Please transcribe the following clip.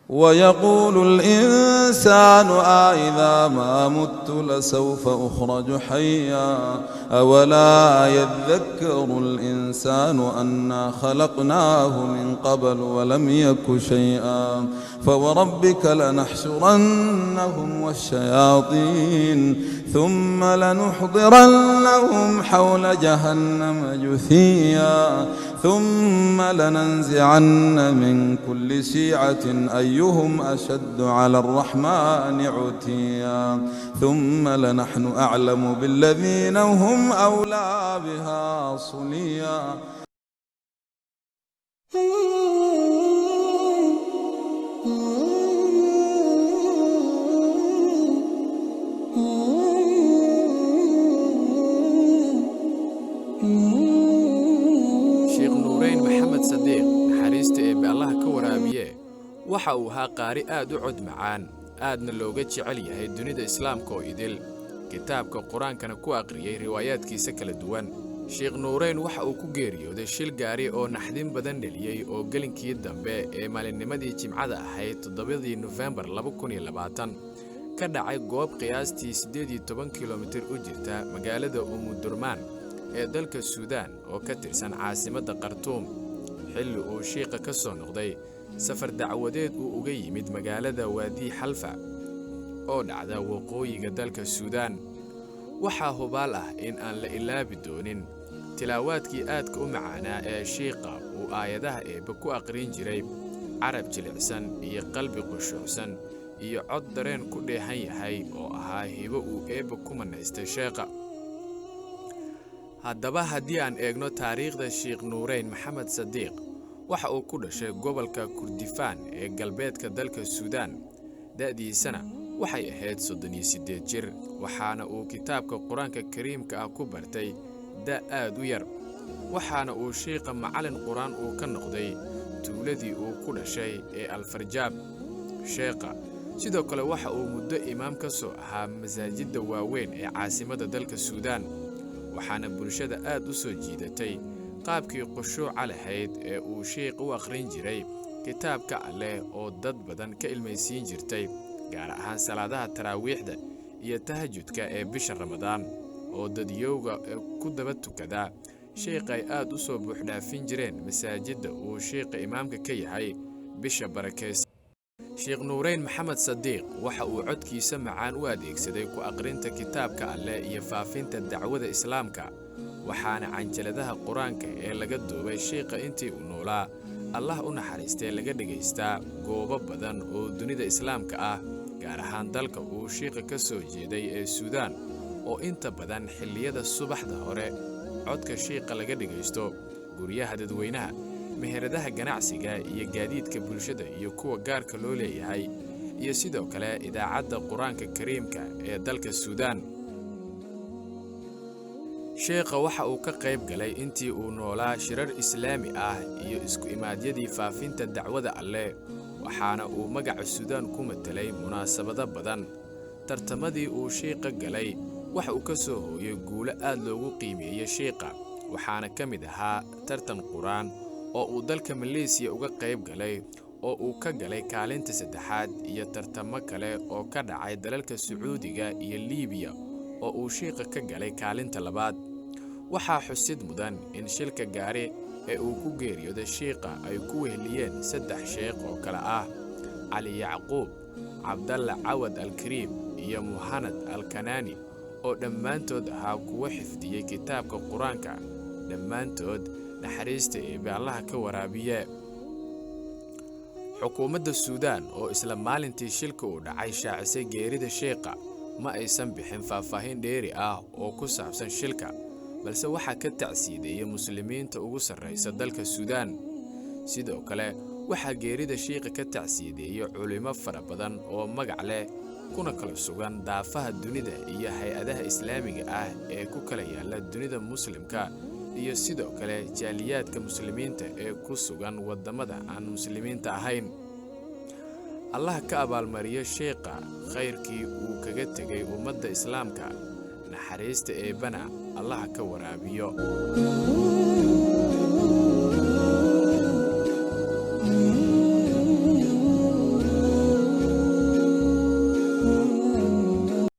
ويقول الإنسان أإذا ما مت لسوف أخرج حيا أولا يذكر الإنسان أنا خلقناه من قبل ولم يك شيئا فوربك لنحشرنهم والشياطين ثم لنحضرنهم حول جهنم جثيا ثم لننزعن من كل شيعة أيهم أشد على الرحمن عتيا ثم لنحن أعلم بالذين هم أولى بها صليا. waxa uu ahaa qaari aad u cod macaan aadna looga jecel yahay dunida islaamka oo idil kitaabka quraankana ku aqriyay riwaayaadkiisa kala duwan sheekh nuureyn waxa uu ku geeriyooday shil gaari oo naxdin badan dhaliyay oo galinkii dambe ee maalinnimadii jimcada ahayd 7 November 2020 ka dhacay goob qiyaastii 18 kilomitir u jirta magaalada Umudurmaan ee dalka Suudaan oo ka tirsan caasimadda Khartoum xilli uu sheekha ka soo noqday safar dacwadeed uu uga yimid magaalada Wadi Halfa oo dhacda waqooyiga dalka Suudaan waxa hubaal ah in aan la ilaabi doonin tilaawaadkii aadka u macaanaa ee sheekha uu aayadaha eebba ku aqrin jiray carab jilicsan iyo qalbi qushuucsan iyo cod dareen ku dheehan yahay oo ahaa hibo uu eebba ku manaystay sheekha. haddaba haddii aan eegno taariikhda sheekh nuureyn maxamed sadiiq waxa uu ku dhashay gobolka Kurdifaan ee galbeedka dalka Suudaan da'diisana waxay ahayd 38 jir waxaana uu kitaabka quraanka kariimka ah ku bartay da aad u yar waxaana uu sheekha macallin quraan uu ka noqday tuuladii uu ku dhashay ee Alfarjaab sheekha sidoo kale waxa uu muddo imaam ka soo ahaa masaajidda waaweyn ee caasimadda dalka Suudaan waxaana bulshada aad u soo jiidatay qaabkii qushuuca lahayd ee uu sheekh u aqrin jiray kitaabka Alle oo dad badan ka ilmaysiin jirtay gaar ahaan salaadaha taraawiixda iyo tahajjudka ee bisha Ramadaan oo dadiyowga ku daba tukada sheekh ay aad u soo buuxdhaafin jireen masaajidda uu sheekha imaamka ka yahay bisha barakeysan. sheekh nuureyn maxamed sadiiq waxa uu codkiisa macaan u adeegsaday ku aqrinta kitaabka Alle iyo faafinta dacwada islaamka waxaana canjaladaha quraanka ee laga duubay sheekha intii uu noolaa Allah u naxariistay laga dhageystaa goobo badan oo dunida islaamka ah gaar ahaan dalka uu sheekha ka soo jeeday ee Suudaan oo inta badan xilliyada subaxda hore codka sheekha laga dhageysto guryaha dadweynaha meheradaha ganacsiga iyo gaadiidka bulshada iyo kuwa gaarka loo leeyahay iyo sidoo kale idaacadda quraanka kariimka ee dalka Suudaan. sheekha waxa uu ka qayb galay intii uu noolaa shirar islaami ah iyo isku imaadyadii faafinta dacwada Alle waxaana uu magaca Suudaan ku matalay munaasabado badan tartamadii uu sheekha galay waxa uu ka soo hooyay guulo aad loogu qiimeeyay sheekha waxaana ka mid ahaa tartan quraan oo uu dalka Malaysia uga qayb galay oo uu ka galay kaalinta saddexaad iyo tartamo kale oo ka dhacay dalalka Sacuudiga iyo Liibiya oo uu sheekha ka galay kaalinta labaad. waxaa xusid mudan in shilka gaari ee uu ku geeriyooday sheekha ay ku weheliyeen 3 sheekh oo kala ah Ali Yacquub, Cabdalla Cawad Al-Kariim iyo Muhammad Al-Kanaani oo dhammaantood ahaa kuwa xifdiyay kitaabka quraanka dhammaantood naxariista ee Allah ka waraabiye. xukuumadda Suudaan oo isla maalintii shilka uu dhacay shaacisay geerida sheekha ma aysan bixin faahfaahin dheeri ah oo ku saabsan shilka balse waxa ka tacsiideeyay muslimiinta ugu sarreysa dalka Suudaan sidoo kale waxa geerida sheekha ka tacsiideeyay culimo fara badan oo magac leh kuna kala sugan daafaha dunida iyo hay'adaha islaamiga ah ee ku kala yaala dunida muslimka iyo sidoo kale jaaliyaadka muslimiinta ee ku sugan wadamada aan muslimiinta ahayn. Allah ka abaalmariyo sheekha khayrkii uu kaga tagay ummadda islaamka naxariista eebana Allah ka waraabiyo.